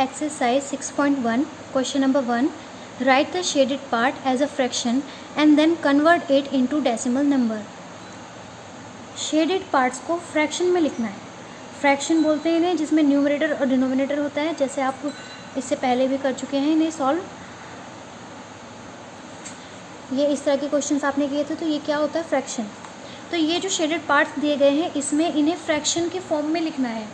exercise 6.1 question number 1. Write the shaded part as a fraction and then convert it into decimal number. Shaded parts को fraction में लिखना है. Fraction बोलते हैं इन्हें जिसमें न्यूमरेटर और डिनोमिनेटर होता है. जैसे आप इससे पहले भी कर चुके हैं इन्हें सॉल्व. ये इस तरह के क्वेश्चंस आपने किए थे. तो ये क्या होता है? फ्रैक्शन. तो ये जो शेडेड पार्ट्स दिए गए हैं इसमें इन्हें फ्रैक्शन के फॉर्म में लिखना है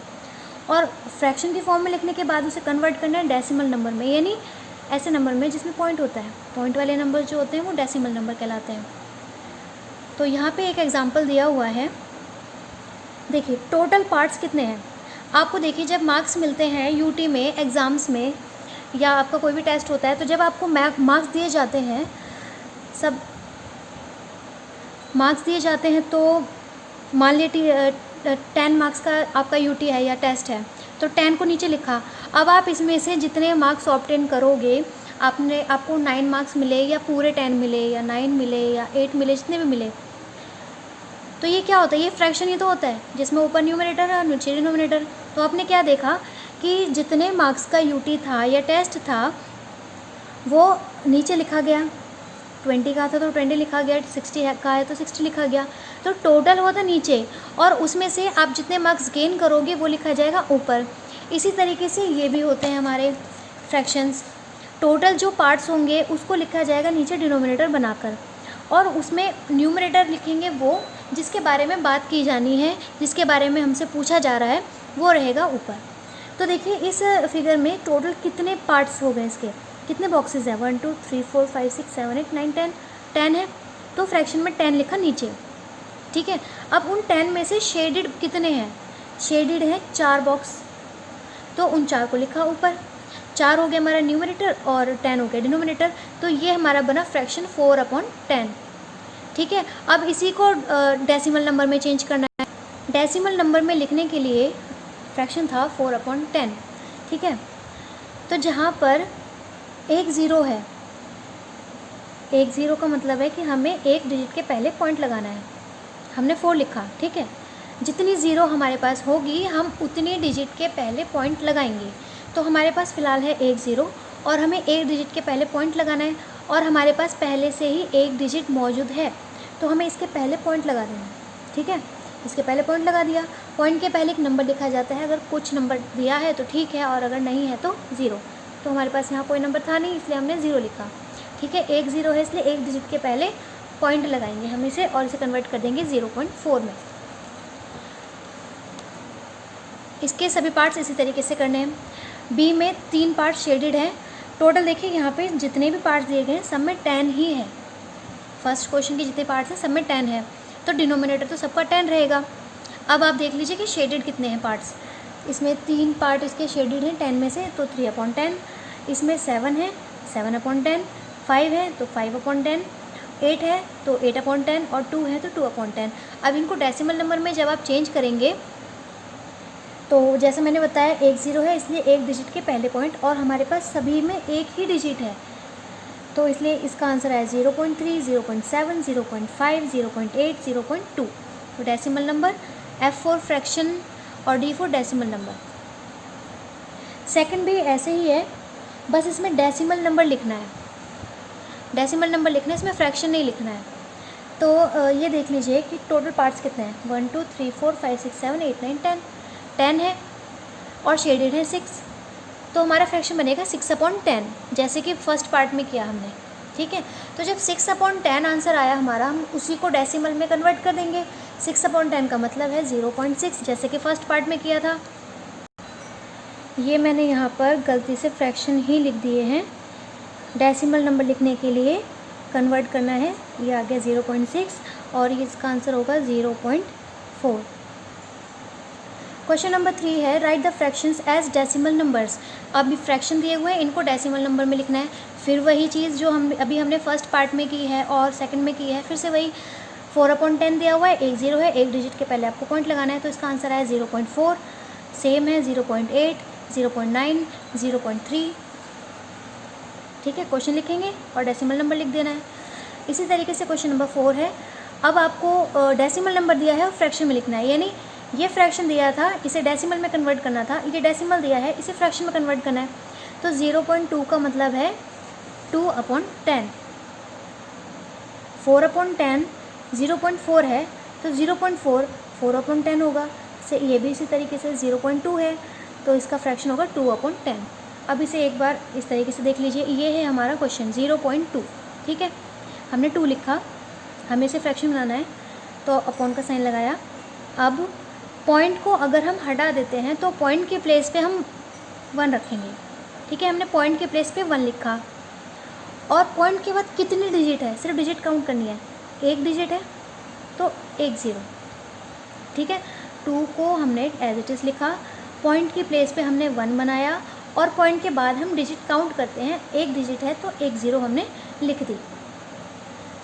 और फ्रैक्शन के फॉर्म में लिखने के बाद उसे कन्वर्ट करना है डेसिमल नंबर में, यानी ऐसे नंबर में जिसमें पॉइंट होता है. पॉइंट वाले नंबर जो होते हैं वो डेसिमल नंबर कहलाते हैं. तो यहाँ पे एक एग्जांपल दिया हुआ है. देखिए टोटल पार्ट्स कितने हैं. आपको देखिए जब मार्क्स मिलते हैं यूटी में, एग्ज़ाम्स में, या आपका कोई भी टेस्ट होता है तो जब आपको मार्क्स दिए जाते हैं, सब मार्क्स दिए जाते हैं तो मान लीजिए 10 मार्क्स का आपका यूटी है या टेस्ट है तो 10 को नीचे लिखा. अब आप इसमें से जितने मार्क्स ऑब्टेन करोगे, आपको 9 मार्क्स मिले या पूरे 10 मिले या 9 मिले या 8 मिले, जितने भी मिले, तो ये क्या होता है? ये फ्रैक्शन ही तो होता है जिसमें ऊपर न्यूमरेटर और नीचे डिनोमिनेटर. तो आपने क्या देखा कि जितने मार्क्स का यूटी था या टेस्ट था वो नीचे लिखा गया. 20 का था तो 20 लिखा गया, 60 का है तो 60 लिखा गया. तो टोटल हुआ था नीचे और उसमें से आप जितने मार्क्स गेन करोगे वो लिखा जाएगा ऊपर. इसी तरीके से ये भी होते हैं हमारे फ्रैक्शंस. टोटल जो पार्ट्स होंगे उसको लिखा जाएगा नीचे डिनोमिनेटर बनाकर और उसमें न्यूमरेटर लिखेंगे वो जिसके बारे में बात की जानी है, जिसके बारे में हमसे पूछा जा रहा है, वो रहेगा ऊपर. तो देखिए इस फिगर में टोटल कितने पार्ट्स हो गए, इसके कितने बॉक्सेस हैं? 1 2 3 4 5 6 7 8 9 10. 10 है तो फ्रैक्शन में 10 लिखा नीचे. ठीक है. अब उन 10 में से शेडेड कितने हैं? शेडेड है 4 बॉक्स, तो उन 4 को लिखा ऊपर. 4 हो गया हमारा न्यूमरेटर और 10 हो गया डिनोमिनेटर. तो ये हमारा बना फ्रैक्शन 4/10. ठीक है. अब इसी को डेसिमल नंबर में चेंज करना है. डेसिमल नंबर में लिखने के लिए फ्रैक्शन था 4/10. ठीक है. तो जहाँ पर एक ज़ीरो है, एक ज़ीरो का मतलब है कि हमें एक डिजिट के पहले पॉइंट लगाना है. हमने 4 लिखा. ठीक है. जितनी ज़ीरो हमारे पास होगी हम उतनी डिजिट के पहले पॉइंट लगाएंगे. तो हमारे पास फ़िलहाल है एक ज़ीरो और हमें एक डिजिट के पहले पॉइंट लगाना है और हमारे पास पहले से ही एक डिजिट मौजूद है तो हमें इसके पहले पॉइंट लगा देना है. ठीक है. इसके पहले पॉइंट लगा दिया. पॉइंट के पहले एक नंबर लिखा जाता है. अगर कुछ नंबर दिया है तो ठीक है और अगर नहीं है तो ज़ीरो. तो हमारे पास यहाँ कोई नंबर था नहीं इसलिए हमने ज़ीरो लिखा. ठीक है. एक ज़ीरो है इसलिए एक डिजिट के पहले पॉइंट लगाएंगे हम इसे और इसे कन्वर्ट कर देंगे 0.4 में. इसके सभी पार्ट्स इसी तरीके से करने हैं. बी में 3 पार्ट शेडेड हैं. टोटल देखिए यहाँ पे जितने भी पार्ट्स दिए गए हैं सब में 10 ही है. फर्स्ट क्वेश्चन के जितने पार्ट्स हैं सब में 10 है तो डिनोमिनेटर तो सबका 10 रहेगा. अब आप देख लीजिए कि शेडेड कितने हैं पार्ट्स. इसमें 3 पार्ट इसके शेडेड हैं 10 में से तो 3/10. इसमें 7 है 7/10. 5 है तो 5/10. 8 है तो 8/10 और 2 है तो 2/10. अब इनको डेसिमल नंबर में जब आप चेंज करेंगे तो जैसे मैंने बताया एक ज़ीरो है इसलिए एक डिजिट के पहले पॉइंट और हमारे पास सभी में एक ही डिजिट है तो इसलिए इसका आंसर है 0.3, 0.7, 0.5, 0.8, 0.2. तो डेसिमल नंबर, F4 फ्रैक्शन और D4 डेसिमल नंबर. सेकंड भी ऐसे ही है, बस इसमें डेसिमल नंबर लिखना है. डेसिमल नंबर लिखना है, इसमें फ्रैक्शन नहीं लिखना है. तो ये देख लीजिए कि टोटल पार्ट्स कितने हैं. 1 2 3 4 5 6 7 8 9 10. 10 है और शेडेड है 6. तो हमारा फ्रैक्शन बनेगा 6/10 जैसे कि फर्स्ट पार्ट में किया हमने. ठीक है. तो जब 6/10 आंसर आया हमारा, हम उसी को डेसिमल में कन्वर्ट कर देंगे. 6/10 का मतलब है 0.6 जैसे कि फर्स्ट पार्ट में किया था. ये मैंने यहाँ पर गलती से फ्रैक्शन ही लिख दिए हैं. डेसिमल नंबर लिखने के लिए कन्वर्ट करना है. ये आ गया 0.6 और ये इसका आंसर होगा 0.4. क्वेश्चन नंबर 3 है right the fractions as decimal numbers. अभी फ्रैक्शन दिए हुए हैं, इनको डेसिमल नंबर में लिखना है. फिर वही चीज़ जो हमने फर्स्ट पार्ट में की है और सेकंड में की है, फिर से वही 4/10 दिया हुआ है. एक ज़ीरो है, एक डिजिट के पहले आपको पॉइंट लगाना है तो इसका आंसर है 0.4. सेम है 0.8, 0.9, 0.3. ठीक है. क्वेश्चन लिखेंगे और डेसिमल नंबर लिख देना है. इसी तरीके से क्वेश्चन नंबर 4 है. अब आपको डेसिमल नंबर दिया है और फ्रैक्शन में लिखना है, यानी ये फ्रैक्शन दिया था, इसे डेसिमल में कन्वर्ट करना था, ये डेसिमल दिया है, इसे फ्रैक्शन में कन्वर्ट करना है। तो 0.2 का मतलब है 2/10। 4/10 0.4 है, तो 0.4 4/10 होगा। से ये भी इसी तरीके से 0.2 है, तो इसका फ्रैक्शन होगा 2/10। अब इसे एक बार इस तरीके से देख लीजिए, ये है हमारा क्वेश्चन 0.2, ठीक है। हमने 2 लिखा, हमें इसे फ्रैक्शन बनाना है, तो अपॉन का साइन लगाया। अब पॉइंट को अगर हम हटा देते हैं तो पॉइंट के प्लेस पे हम 1 रखेंगे, ठीक है। हमने पॉइंट के प्लेस पे 1 लिखा, और पॉइंट के बाद कितनी डिजिट है, सिर्फ डिजिट काउंट करनी है। 1 डिजिट है तो 1 0, ठीक है। 2 को हमने एज इट इज़ लिखा, पॉइंट की प्लेस पे हमने 1 बनाया, और पॉइंट के बाद हम डिजिट काउंट करते हैं, 1 डिजिट है तो 1 0 हमने लिख दी।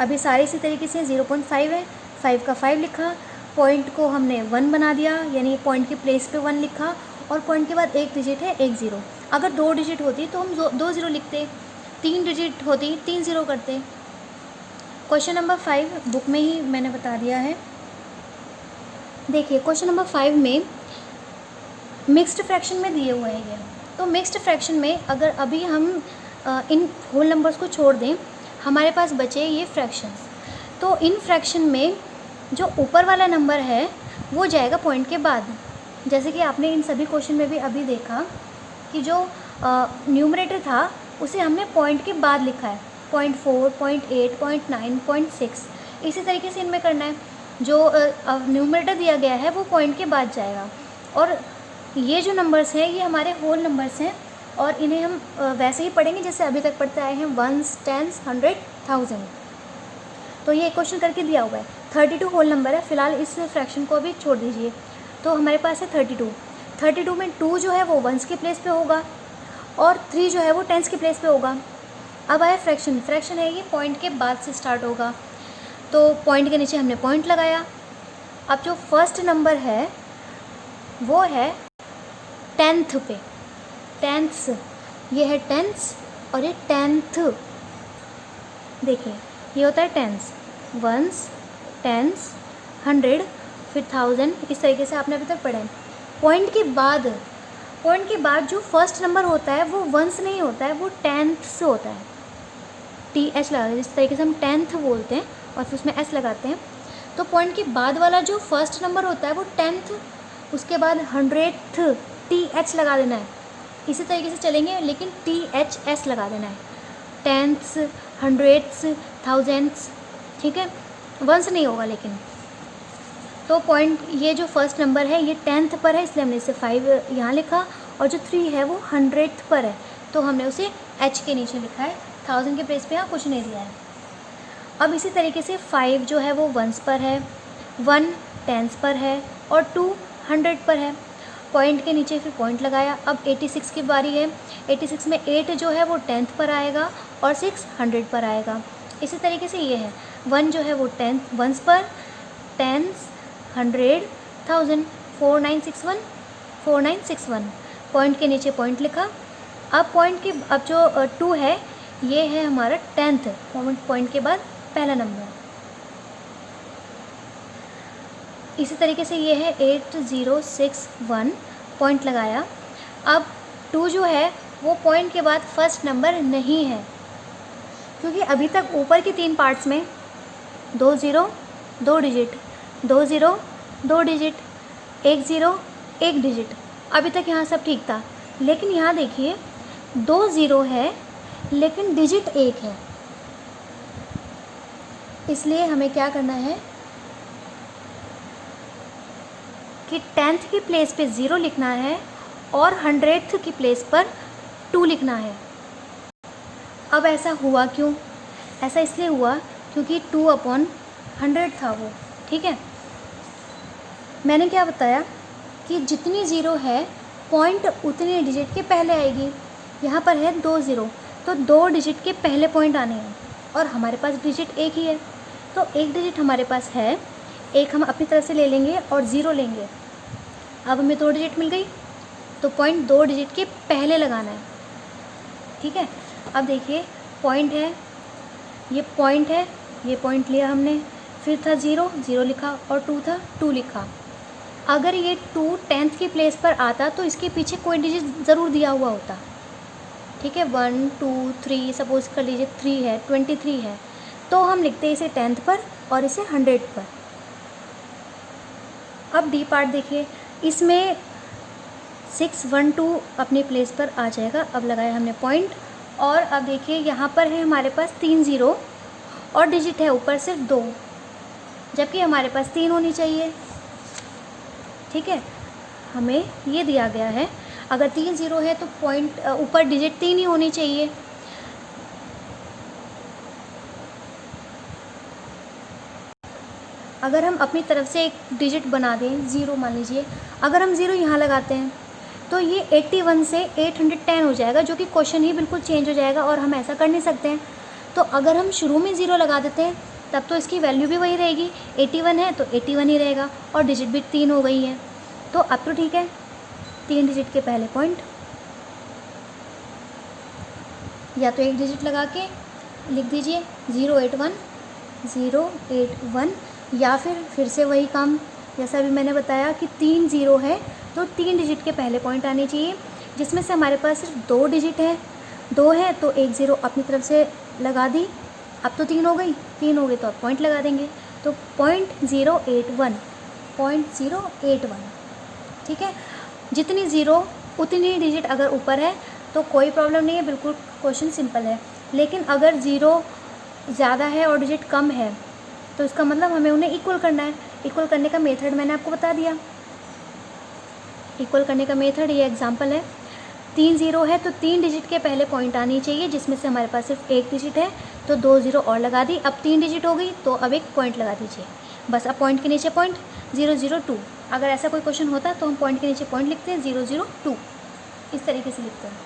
अभी सारे इसी तरीके से 0.5 है, 5 का 5 लिखा, पॉइंट को हमने 1 बना दिया, यानी पॉइंट की प्लेस पे 1 लिखा, और पॉइंट के बाद 1 डिजिट है 1 0। अगर 2 डिजिट होती तो हम 2 0 लिखते, 3 डिजिट होती 3 0 करते। क्वेश्चन नंबर 5 बुक में ही मैंने बता दिया है। देखिए क्वेश्चन नंबर 5 में मिक्स्ड फ्रैक्शन में दिए हुए हैं ये। तो मिक्स्ड फ्रैक्शन में अगर अभी हम इन होल नंबर्स को छोड़ दें, हमारे पास बचे ये फ्रैक्शंस। तो इन फ्रैक्शन में जो ऊपर वाला नंबर है वो जाएगा पॉइंट के बाद। जैसे कि आपने इन सभी क्वेश्चन में भी अभी देखा कि जो न्यूमरेटर था उसे हमने पॉइंट के बाद लिखा है, 0.4, 0.8, 0.9, 0.6। इसी तरीके से इनमें करना है, जो न्यूमरेटर दिया गया है वो पॉइंट के बाद जाएगा। और ये जो नंबर्स हैं ये हमारे होल नंबर्स हैं, और इन्हें हम वैसे ही पढ़ेंगे जैसे अभी तक पढ़ते आए हैं, 1s, 10s, 100, 1000। तो ये क्वेश्चन करके दिया हुआ है। 32 होल नंबर है, फिलहाल इस फ्रैक्शन को अभी छोड़ दीजिए। तो हमारे पास है 32। 32 में 2 जो है वो 1s के प्लेस पे होगा, और 3 जो है वो 10s के प्लेस पे होगा। अब आया फ्रैक्शन। फ्रैक्शन है ये पॉइंट के बाद से स्टार्ट होगा, तो पॉइंट के नीचे हमने पॉइंट लगाया। अब जो फर्स्ट नंबर है वो है 10th पे, 10ths, ये है 10ths और ये 10th। देखिए ये होता है 10s, 1s, 10s, 100, फिर 1000। इस तरीके से आपने अभी तक पढ़ा है। पॉइंट के बाद जो फर्स्ट नंबर होता है वो 1s नहीं होता है, वो 10ths होता है। TH लगा, जिस तरीके से हम 10th बोलते हैं और फिर उसमें S लगाते हैं। तो पॉइंट के बाद वाला जो फर्स्ट नंबर होता है वो 10th, उसके बाद 100th, TH लगा देना है। इसी तरीके से चलेंगे, लेकिन THS लगा देना है। 10ths, 100ths, 1000s, ठीक है, 1s नहीं होगा लेकिन। तो पॉइंट ये जो फर्स्ट नंबर है ये 10th पर है, इसलिए हमने इसे 5 यहाँ लिखा, और जो 3 है वो 100th पर है, तो हमने उसे H के नीचे लिखा है। 1000 के प्लेस पे यहाँ कुछ नहीं दिया है। अब इसी तरीके से 5 जो है वो 1s पर है, 1 10s पर है, और 2 100 पर है। पॉइंट के नीचे फिर पॉइंट लगाया। अब 86 की बारी है। 86 में 8 जो है वो 10th पर आएगा, और 6 100 पर आएगा। इसी तरीके से ये है 1 जो है वो 1s पर, 10s, 100, 1000, 4961, 4961। पॉइंट के नीचे पॉइंट लिखा। अब जो 2 है ये है हमारा 10th, पॉइंट के बाद पहला नंबर। इसी तरीके से ये है 8061, पॉइंट लगाया। अब 2 जो है वो पॉइंट के बाद फर्स्ट नंबर नहीं है, क्योंकि अभी तक ऊपर के 3 पार्ट्स में 2 0 2 डिजिट, 2 0 2 डिजिट, 1 0 1 डिजिट, अभी तक यहाँ सब ठीक था। लेकिन यहाँ देखिए 2 0 है लेकिन डिजिट 1 है, इसलिए हमें क्या करना है कि 10th की प्लेस पे 0 लिखना है और 100th की प्लेस पर 2 लिखना है। अब ऐसा हुआ क्यों? ऐसा इसलिए हुआ क्योंकि 2/100 था वो, ठीक है। मैंने क्या बताया कि जितनी 0 है पॉइंट उतनी डिजिट के पहले आएगी। यहाँ पर है 2 0, तो 2 डिजिट के पहले पॉइंट आने हैं, और हमारे पास डिजिट 1 ही है, तो 1 डिजिट हमारे पास है, 1 हम अपनी तरफ से ले लेंगे और 0 लेंगे। अब हमें 2 डिजिट मिल गई, तो पॉइंट 2 डिजिट के पहले लगाना है, ठीक है। अब देखिए पॉइंट है, ये पॉइंट है, ये पॉइंट लिया हमने, फिर था 0 0 लिखा, और 2 था 2 लिखा। अगर ये 2 10th की प्लेस पर आता तो इसके पीछे कोई डिजिट ज़रूर दिया हुआ होता, ठीक है। 1 2 3 सपोज़ कर लीजिए 3 है, 23 है, तो हम लिखते हैं इसे 10th पर और इसे 100 पर। अब डी पार्ट देखिए, इसमें 612 अपनी प्लेस पर आ जाएगा। अब लगाया हमने पॉइंट, और अब देखिए यहाँ पर है हमारे पास 3 ज़ीरो और डिजिट है ऊपर सिर्फ 2, जबकि हमारे पास 3 होनी चाहिए, ठीक है। हमें ये दिया गया है, अगर 3 ज़ीरो है तो पॉइंट ऊपर डिजिट 3 ही होनी चाहिए। अगर हम अपनी तरफ से एक डिजिट बना दें, ज़ीरो मान लीजिए, अगर हम ज़ीरो यहाँ लगाते हैं तो ये 81 से 810 हो जाएगा, जो कि क्वेश्चन ही बिल्कुल चेंज हो जाएगा, और हम ऐसा कर नहीं सकते हैं। तो अगर हम शुरू में ज़ीरो लगा देते हैं तब तो इसकी वैल्यू भी वही रहेगी, 81 है तो 81 ही रहेगा, और डिजिट भी 3 हो गई है, तो अब तो ठीक है। 3 डिजिट के पहले पॉइंट, या तो एक डिजिट लगा के लिख दीजिए 081 081, या फिर से वही काम जैसा अभी मैंने बताया कि 3 ज़ीरो है तो 3 डिजिट के पहले पॉइंट आने चाहिए, जिसमें से हमारे पास सिर्फ 2 डिजिट है, 2 है तो एक ज़ीरो अपनी तरफ से लगा दी। अब तो 3 हो गई, 3 हो गई तो अब पॉइंट लगा देंगे, तो 0.081, ठीक है। जितनी ज़ीरो उतनी डिजिट अगर ऊपर है तो कोई प्रॉब्लम नहीं है, बिल्कुल क्वेश्चन सिंपल है। लेकिन अगर ज़ीरो ज़्यादा है और डिजिट कम है तो इसका मतलब हमें उन्हें इक्वल करना है। इक्वल करने का मेथड मैंने आपको बता दिया। इक्वल करने का मेथड ये एग्जांपल है, 3 ज़ीरो है तो 3 डिजिट के पहले पॉइंट आनी चाहिए, जिसमें से हमारे पास सिर्फ एक डिजिट है, तो 2 ज़ीरो और लगा दी। अब 3 डिजिट हो गई तो अब एक पॉइंट लगा दीजिए, बस। अब पॉइंट के नीचे पॉइंट 002, अगर ऐसा कोई क्वेश्चन होता तो हम पॉइंट के नीचे पॉइंट लिखते हैं 002, इस तरीके से लिखते हैं।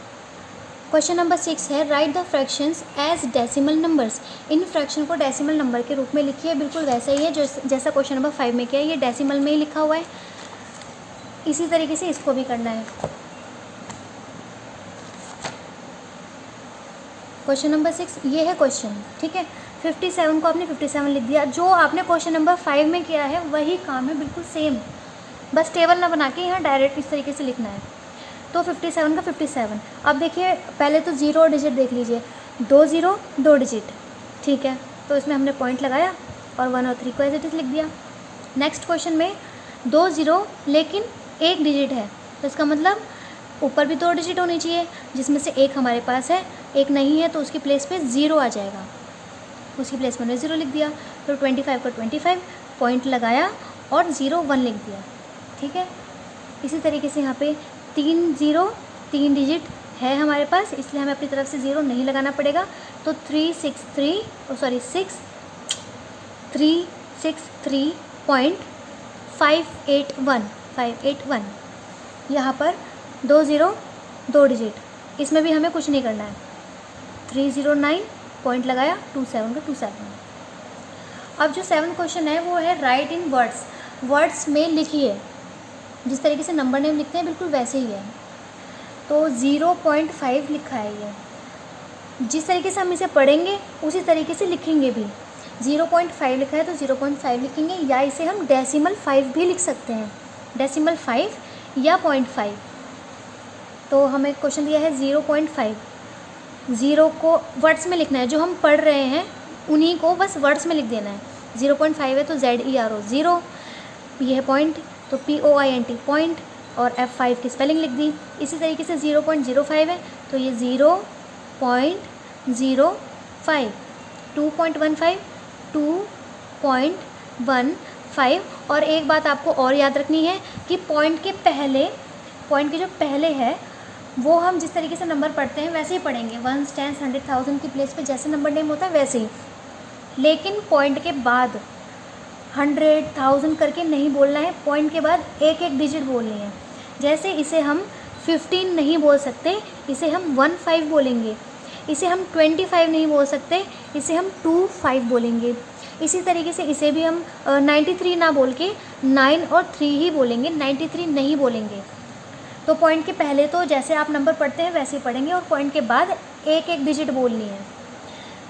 क्वेश्चन नंबर 6 है, right the fractions as decimal numbers. इन फ्रैक्शन को डेसिमल नंबर के रूप में लिखिए, बिल्कुल वैसा ही है जैसा क्वेश्चन नंबर 5 में किया है, ये डेसिमल में ही लिखा हुआ है, इसी तरीके से इसको भी करना है। क्वेश्चन नंबर 6 ये है क्वेश्चन, ठीक है। 57 को आपने 57 लिख दिया, जो आपने क्वेश्चन नंबर 5 में किया है वही काम है, बिल्कुल सेम, बस टेबल ना बना के यहाँ डायरेक्ट इस तरीके से लिखना है। तो 57 का 57। अब देखिए पहले तो ज़ीरो और डिजिट देख लीजिए, 2 ज़ीरो 2 डिजिट, ठीक है, तो इसमें हमने पॉइंट लगाया और 1 और 3 को एज इट इज़ लिख दिया। नेक्स्ट क्वेश्चन में 2 ज़ीरो लेकिन एक डिजिट है, तो इसका मतलब ऊपर भी 2 डिजिट होनी चाहिए, जिसमें से एक हमारे पास है, एक नहीं है, तो उसकी प्लेस पे ज़ीरो आ जाएगा, उसकी प्लेस में हमने ज़ीरो लिख दिया। तो 25 का 25 पॉइंट लगाया और 01 लिख दिया, ठीक है। इसी तरीके से यहाँ पे 3 ज़ीरो 3 डिजिट है हमारे पास, इसलिए हमें अपनी तरफ से ज़ीरो नहीं लगाना पड़ेगा, तो 363.581 यहाँ पर 2 ज़ीरो 2 डिजिट, इसमें भी हमें कुछ नहीं करना है। 309 पॉइंट लगाया, 27 का 27। अब जो 7 क्वेश्चन है वो है राइट इन वर्ड्स, वर्ड्स में लिखिए, जिस तरीके से नंबर नेम लिखते हैं बिल्कुल वैसे ही है। तो 0.5 लिखा है ये, जिस तरीके से हम इसे पढ़ेंगे उसी तरीके से लिखेंगे भी। 0.5 लिखा है तो 0.5 लिखेंगे, या इसे हम डेसिमल 5 भी लिख सकते हैं, डेसिमल 5 या 0.5। तो हमें क्वेश्चन दिया है 0.5, ज़ीरो को वर्ड्स में लिखना है, जो हम पढ़ रहे हैं उन्हीं को बस वर्ड्स में लिख देना है। 0.5 है तो ZERO ज़ीरो, ये है पॉइंट तो POINT पॉइंट, और F5 की स्पेलिंग लिख दी। इसी तरीके से 0.05 है तो ये 0.05, 2.15 2.15। और एक बात आपको और याद रखनी है कि पॉइंट के जो पहले है वो हम जिस तरीके से नंबर पढ़ते हैं वैसे ही पढ़ेंगे, 1 10 100 1000 की प्लेस पे जैसे नंबर नेम होता है वैसे ही, लेकिन पॉइंट के बाद 100 1000 करके नहीं बोलना है, पॉइंट के बाद एक एक डिजिट बोलनी है। जैसे इसे हम 15 नहीं बोल सकते, इसे हम 15 बोलेंगे, इसे हम 25 नहीं बोल सकते, इसे हम 25 बोलेंगे। इसी तरीके से इसे भी हम 93 ना बोल के 9 और 3 ही बोलेंगे, 93 नहीं बोलेंगे। तो पॉइंट के पहले तो जैसे आप नंबर पढ़ते हैं वैसे ही पढ़ेंगे, और पॉइंट के बाद एक एक डिजिट बोलनी है।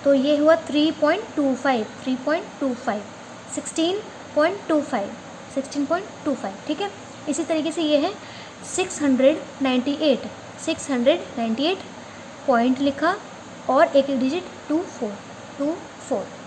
तो ये हुआ 3.25, 16.25, 16.25, ठीक है। इसी तरीके से ये है 698 पॉइंट लिखा और एक एक डिजिट 24।